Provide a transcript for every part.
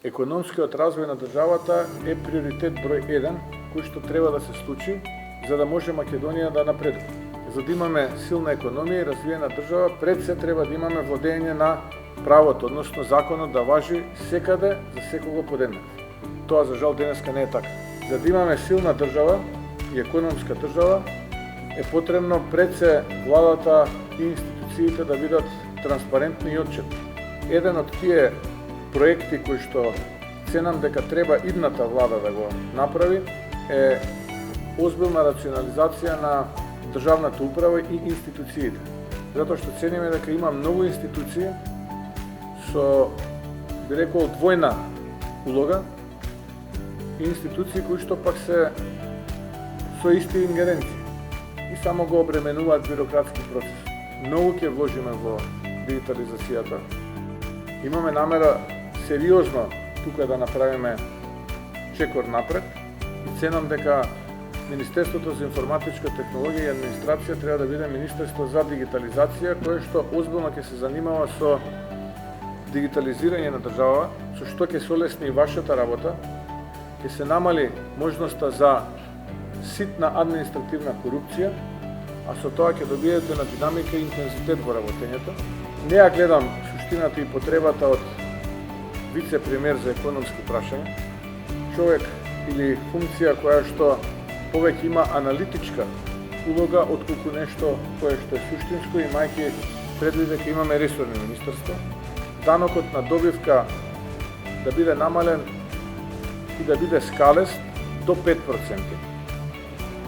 Економскиот развој на државата е приоритет број 1, кој што треба да се случи за да може Македонија да напредува. За да имаме силна економија и развиена држава, пред се треба да имаме владење на правото, односно законот да важи секаде за секого подеднак. Тоа за жал денеска не е така. За да имаме силна држава и економска држава е потребно пред се владата и институциите да бидат транспарентни и отчетни. Еден од тие проекти кои што ценам дека треба идната влада да го направи е озбилна рационализација на државната управа и институциите. Затоа што цениме дека има многу институции со, би рекол, двојна улога и институции кои што пак се со исти ингеренции и само го обременуваат бирократски процес. Многу ќе вложиме во дигитализацијата. Имаме намера сериозно тука да направиме чекор напред и ценам дека Министерството за информатичка технологија и администрација треба да биде Министерство за дигитализација, кое што озбилно ќе се занимава со дигитализирање на држава, со што ќе се олесни и вашата работа, ќе се намали можноста за ситна административна корупција, а со тоа ќе добиете на динамика и интензитет во работењето. Не ја гледам суштината и потребата од вице-премиер за економски прашања, човек или функција која што повеќе има аналитичка улога отколку нешто кое што е суштинско, имајќи предвид дека имаме ресорно министерство. Данокот на добивка да биде намален и да биде скалест до 5%.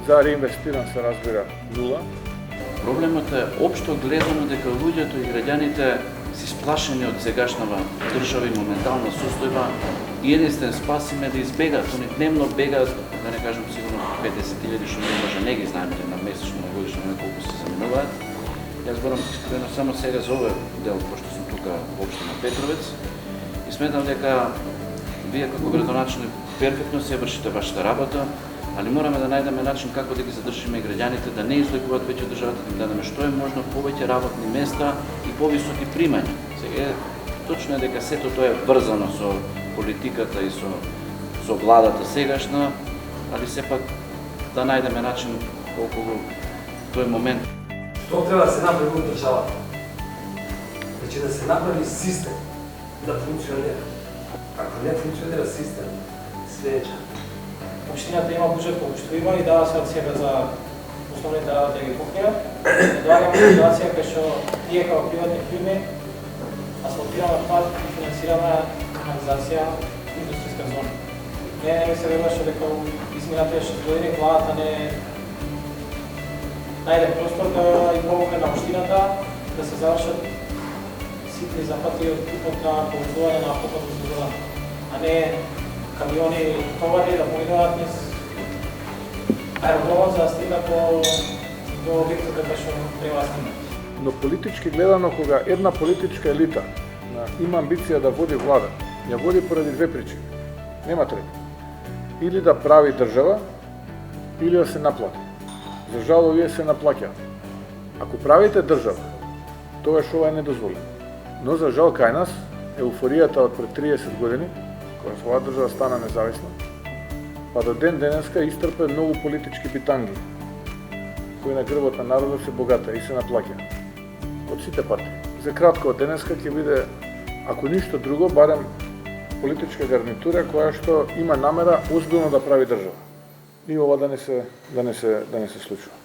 За реинвестиран се разбира 0. Проблемот е општо гледано дека луѓето и граѓаните се сплашени од сегашнава држава и моментална состојба и единствен спас им е да избегаат. Они дневно бегаат, да не кажем сигурно 50.000, што може не ги знаеме на месечно, на годишно, на колку се заминуваат. Јас зборам искрено само сега за овој дел, пошто сум тука во општина Петровец и сметам дека вие како градоначелник перфектно се вршите вашата работа, али мораме да најдеме начин како да ги задржиме и граѓаните, да не излекуваат веќе од државата, да им дадеме што е можно повеќе работни места и повисоки примања. Сега точно е дека сето тоа е врзано со политиката и со владата сегашна, али сепак да најдеме начин колку тој момент. Што треба да се направи во државата? Значи да се направи систем да функционира. Ако не функционира систем, следеќа. Општината има буџет колку што има и дава се од себе за основните работи да ги покрива. Доаѓаме во ситуација кај што ние како приватни фирми асфалтираме пат и финансираме канализација и индустријска зона. Не ми се веруваше дека изминатите 6 години владата не најде простор да и помогне на општината да се завршат ситни запати од типот на поврзување на автопатот со вода, а не камиони товари да поминуваат низ аеродромот за да стигнат до објектот кај што треба да стигнат. Но политички гледано, кога една политичка елита има амбиција да води влада, ја води поради две причини. Нема трета. Или да прави држава, или да се наплати. За жал, овие се наплаќаат. Ако правите држава, тогаш ова е недозволено. Но за жал кај нас, еуфоријата од пред 30 години, кога оваа држава стана независна, па до ден денеска истрпе многу политички битанги, кои на грбот на народот се богата и се наплаќаат од сите партии. За кратко од денеска ќе биде, ако ништо друго, барем политичка гарнитура која што има намера озбилно да прави држава. И ова да не се случува.